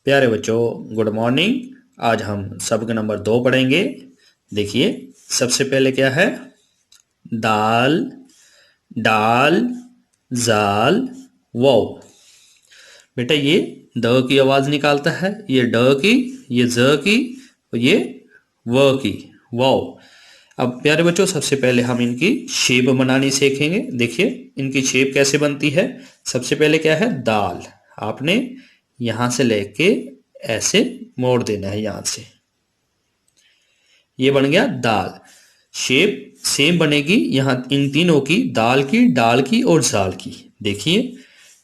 प्यारे बच्चों, good morning. आज हम सबक नंबर 2 पढ़ेंगे। देखिए, सबसे पहले क्या है? दाल, डाल, जाल, वाव। बेटा ये द की आवाज निकालता है, ये ड की, ये ज की और ये व की, वाव। अब प्यारे बच्चों, सबसे पहले हम इनकी शेप बनानी सीखेंगे। देखिए इनकी शेप कैसे बनती है। सबसे पहले क्या है? दाल। आपने यहां से लेके ऐसे मोड़ देना है, यहां से। ये बन गया दाल। शेप सेम बनेगी यहां इन तीनों की, दाल की, डाल की और जाल की। देखिए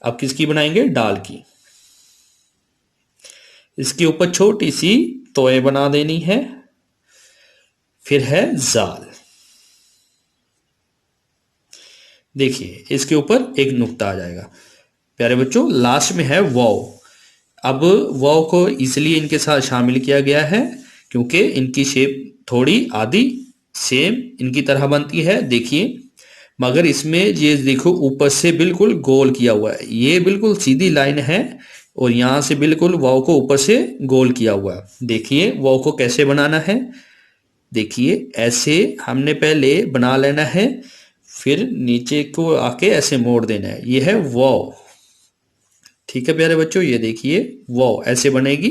अब किसकी बनाएंगे? डाल की। इसके ऊपर छोटी सी तोय बना देनी है। फिर है जाल। देखिए इसके ऊपर एक नुक्ता आ जाएगा। प्यारे बच्चों, लास्ट में है वाव। अब वाव को इसलिए इनके साथ शामिल किया गया है क्योंकि इनकी शेप थोड़ी आधी सेम इनकी तरह बनती है। देखिए, मगर इसमें ये देखो ऊपर से बिल्कुल गोल किया हुआ है। ये बिल्कुल सीधी लाइन है और यहां से बिल्कुल वाव को ऊपर से गोल किया हुआ है। देखिए वाव को कैसे बनाना है। देखिए ऐसे हमने पहले बना लेना है, फिर नीचे को आके ऐसे मोड़ देना है। ये है वाव। ठीक है प्यारे बच्चों, ये देखिए वाव ऐसे बनेगी।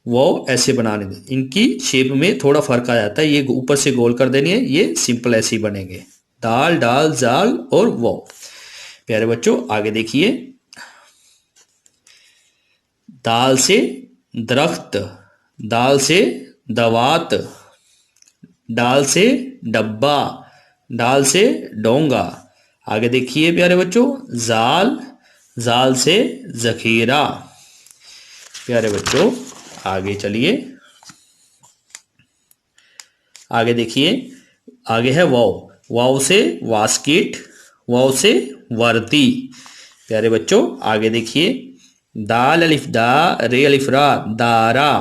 वाव ऐसे बनाने दें। इनकी शेप में थोड़ा फर्क आ जाता है। ये ऊपर से गोल कर देनी है, ये सिंपल ऐसे ही बनेंगे। दाल, डाल, जाल और वाव। प्यारे बच्चों आगे देखिए। दाल से दरख्त, दाल से दवात, डाल से डब्बा, डाल से डोंगा। आगे देखिए प्यारे बच्चों, जाल, जाल से जखीरा। प्यारे बच्चों आगे चलिए। आगे देखिए, आगे है वाव। वाव से वास्किट, वाव से वर्दी। प्यारे बच्चों आगे देखिए। दाल अलिफ दा, रे अलिफ रा, दारा।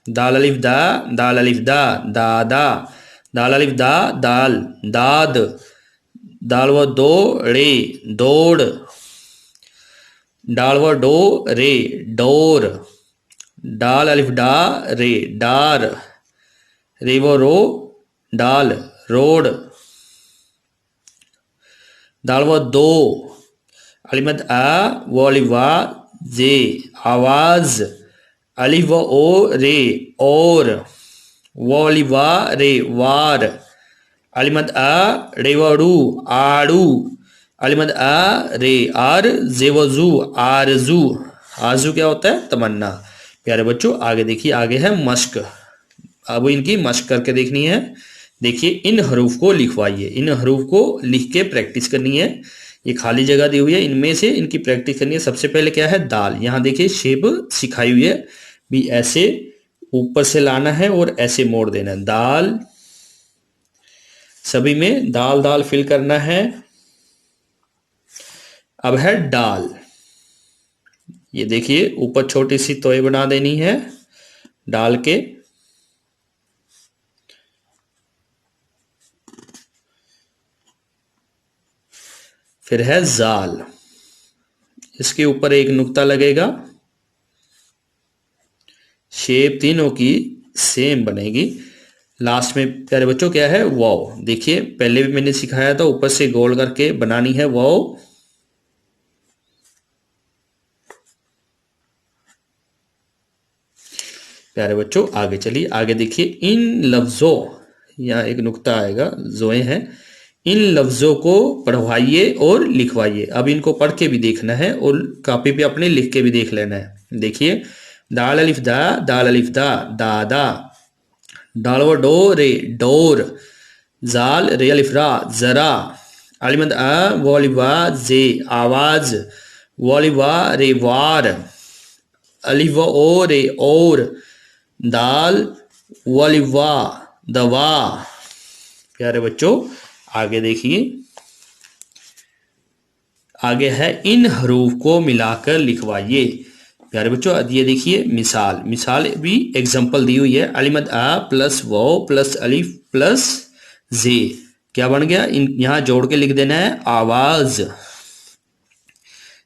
दाल अलिफ दा, दाल अलिफ दा, दादा। दाल अलिफ दा, दाल, दाद। दाल व दो रे, दौड़। डाल व डो रे, डोर। डाल अलिफ डा रे, डार। रे व रो, डाल, रोड। दाल व दो अलिमद आ व अलिफ वा जे, आवाज। अलिफ व ओ रे, और। व अलिफ वा रे, वार। अलिमद आ रे व रू, आड़ू। अलिमद आ रे, आर जे व जू, आरजू। आरजू क्या होता है? तमन्ना। प्यारे बच्चों आगे देखिए, आगे है मश्क। अब इनकी मश्क करके देखनी है। देखिए इन हरूफ को लिखवाइए। इन हरूफ को लिख के प्रैक्टिस करनी है। ये खाली जगह दी हुई है, इनमें से इनकी प्रैक्टिस करनी है। सबसे पहले क्या है? दाल। यहाँ देखिए शेप सिखाई हुई है भी, ऐसे ऊपर से लाना है और ऐसे मोड़ देना है। दाल, सभी में दाल दाल फिल करना है। अब है डाल। ये देखिए ऊपर छोटी सी तोय बना देनी है डाल के। फिर है जाल। इसके ऊपर एक नुक्ता लगेगा। शेप तीनों की सेम बनेगी। लास्ट में प्यारे बच्चों क्या है? वाव। देखिए पहले भी मैंने सिखाया था, ऊपर से गोल करके बनानी है वाव। प्यारे बच्चों आगे चलिए। आगे देखिए, इन लफ्जों, यहाँ एक नुक्ता आएगा, जोए हैं। इन लफ्जों को पढ़वाइए और लिखवाइए। अब इनको पढ़ के भी देखना है और कॉपी पे अपने लिख के भी देख लेना है। देखिए, दाल अलिफ दा, दाल अलिफ दा, दादा। डाल व डो रे, डोर। जाल रे अलिफ रा, जरा। अलिमद आ वो अलिफ वा जे, आवाज। वो अलिफ वा रे, वार। अलिफ व ओ रे, और। दाल वो अलिफ वा, दवा। प्यारे बच्चों आगे देखिए। आगे है इन हरूफ को मिलाकर लिखवाइए। प्यारे बच्चों ये देखिए मिसाल। मिसाल भी एग्जांपल दी हुई है। अलिमद आ प्लस वो प्लस अलिफ प्लस जे, क्या बन गया? इन यहां जोड़ के लिख देना है आवाज।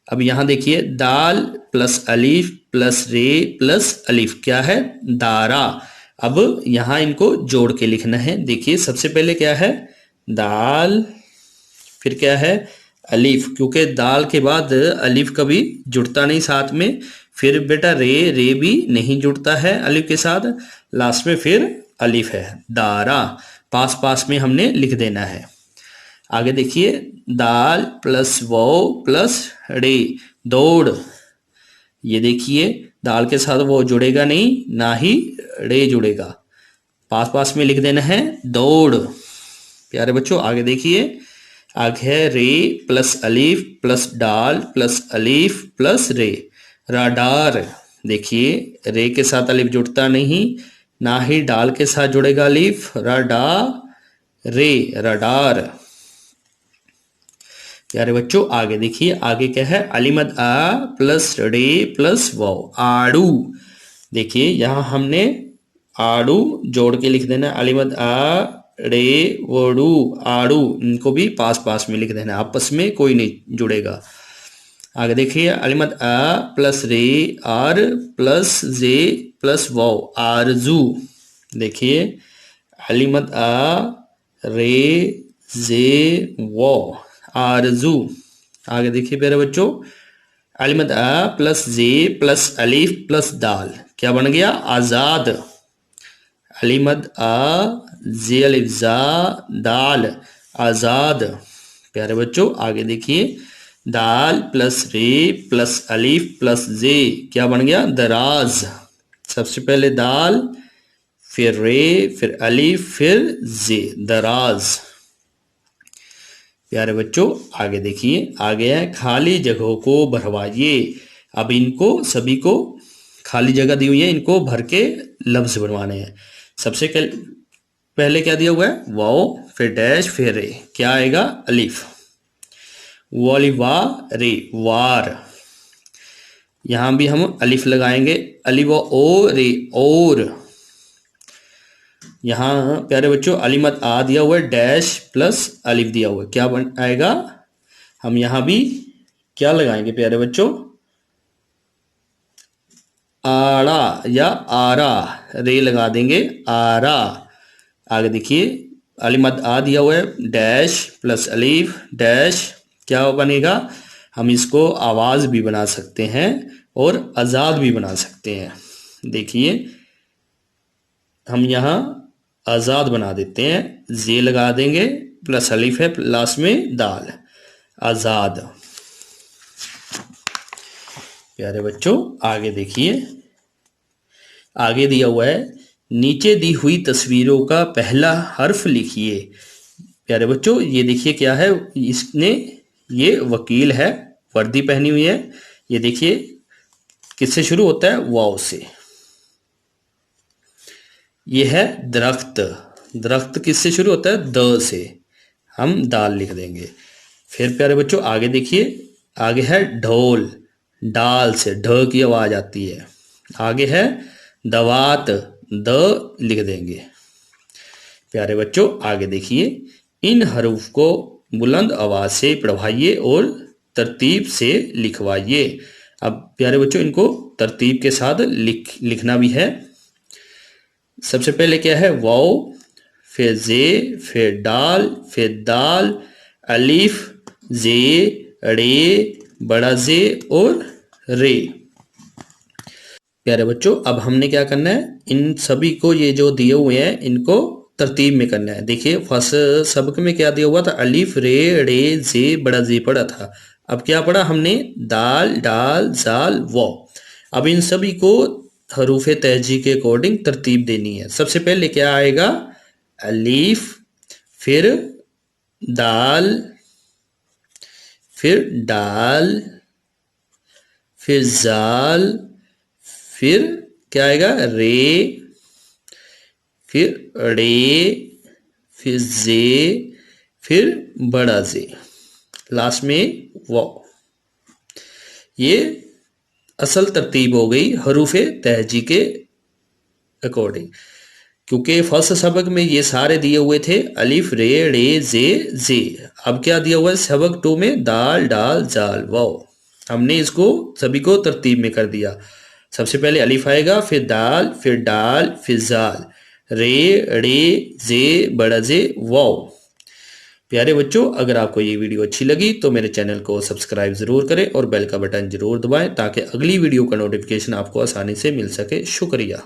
अब यहाँ देखिए दाल प्लस अलीफ प्लस रे प्लस अलीफ क्या है, दारा। अब यहाँ इनको जोड़ के लिखना है। देखिए सबसे पहले क्या है, दाल, फिर क्या है, अलीफ, क्योंकि दाल के बाद अलीफ कभी जुड़ता नहीं साथ में। फिर बेटा रे, रे भी नहीं जुड़ता है अलीफ के साथ। लास्ट में फिर अलीफ है, दारा। पास पास में हमने लिख देना है। आगे देखिए दाल प्लस वाव प्लस रे, दौड़। ये देखिए दाल के साथ वो जुड़ेगा नहीं, ना ही रे जुड़ेगा। पास पास में लिख देना है दौड़। प्यारे बच्चों आगे देखिए, आगे है रे प्लस अलीफ प्लस डाल प्लस अलीफ प्लस रे, राडार। देखिए रे के साथ अलीफ जुड़ता नहीं, ना ही डाल के साथ जुड़ेगा अलीफ, राडा रे, रडार। प्यारे बच्चों आगे देखिए, आगे क्या है, अलीमद आ प्लस रे प्लस वाव, आड़ू। देखिए यहां हमने आड़ू जोड़ के लिख देना, अलीमद आ रे वोडू, आड़ू। इनको भी पास पास में लिख देना, आपस में कोई नहीं जुड़ेगा। आगे देखिए अलीमद आ प्लस रे आर प्लस जे प्लस वाव, आरजू। देखिए अलीमद आ रे जे वाव, आरजू। आगे देखिए प्यारे बच्चों, अलीमद आ प्लस जे प्लस अलीफ प्लस दाल क्या बन गया, आजाद। अलीमद आ जे अलिफ जा दाल, आजाद। प्यारे बच्चों आगे देखिए, दाल प्लस रे प्लस अलीफ प्लस जे क्या बन गया, दराज। सबसे पहले दाल, फिर रे, फिर अलीफ, फिर जे, दराज। प्यारे बच्चों आगे देखिए, आगे है खाली जगहों को भरवाइए। अब इनको सभी को खाली जगह दी हुई है, इनको भर के लफ्ज बनवाने हैं। सबसे पहले क्या दिया हुआ है, वाओ, फिर डैश, फिर रे, क्या आएगा, अलीफ। वालिवा रे, वार। यहां भी हम अलीफ लगाएंगे, अलीवा ओ रे, और। यहां प्यारे बच्चों अलीमद आ दिया हुआ है, डैश प्लस अलीफ दिया हुआ है, क्या बन आएगा, हम यहां भी क्या लगाएंगे प्यारे बच्चों, आड़ा या आरा, रे लगा देंगे, आरा। आगे देखिए अलीमद आ दिया हुआ है, डैश प्लस अलीफ डैश, क्या बनेगा, हम इसको आवाज भी बना सकते हैं और आजाद भी बना सकते हैं। देखिए हम यहाँ आजाद बना देते हैं, जे लगा देंगे, प्लस अलीफ है लास्ट में, दाल, आजाद। प्यारे बच्चों आगे देखिए, आगे दिया हुआ है, नीचे दी हुई तस्वीरों का पहला हर्फ लिखिए। प्यारे बच्चों ये देखिए क्या है, इसने ये वकील है, वर्दी पहनी हुई है। ये देखिए किससे शुरू होता है, वाव से। ये है दरख्त, दरख्त किससे शुरू होता है, द से, हम दाल लिख देंगे। फिर प्यारे बच्चों आगे देखिए, आगे है ढोल, डाल से ढ की आवाज आती है। आगे है दवात, द लिख देंगे। प्यारे बच्चों आगे देखिए, इन हरूफ को बुलंद आवाज से पढ़वाइए और तरतीब से लिखवाइए। अब प्यारे बच्चों इनको तरतीब के साथ लिखना भी है। सबसे पहले क्या है, वाओ, फिर जे, फिर डाल, फिर दाल, अलीफ, जे, रे, बड़ा जे और रे। प्यारे बच्चों अब हमने क्या करना है, इन सभी को ये जो दिए हुए हैं इनको तरतीब में करना है। देखिए फर्स्ट सबक में क्या दिया हुआ था, अलीफ रे रे जे बड़ा जे पढ़ा था। अब क्या पढ़ा हमने, दाल डाल जाल वाओ। अब इन सभी को हरूफ तहजी के अकॉर्डिंग तरतीब देनी है। सबसे पहले क्या आएगा, अलीफ, फिर दाल, फिर डाल, फिर जाल, फिर क्या आएगा, रे, फिर रे, फिर जे, फिर बड़ा जे, लास्ट में वाओ। ये असल तरतीब हो गई हरूफ तहजी के अकॉर्डिंग, क्योंकि फर्स्ट सबक में ये सारे दिए हुए थे, अलिफ रे रे जे जे। अब क्या दिया हुआ है सबक 2 में, दाल डाल जाल वाओ। हमने इसको सभी को तरतीब में कर दिया। सबसे पहले अलिफ आएगा, फिर दाल, फिर डाल, फिर जाल, रे, रे, जे, बड़ा जे, वाव। प्यारे बच्चों, अगर आपको ये वीडियो अच्छी लगी तो मेरे चैनल को सब्सक्राइब ज़रूर करें और बेल का बटन ज़रूर दबाएं ताकि अगली वीडियो का नोटिफिकेशन आपको आसानी से मिल सके। शुक्रिया।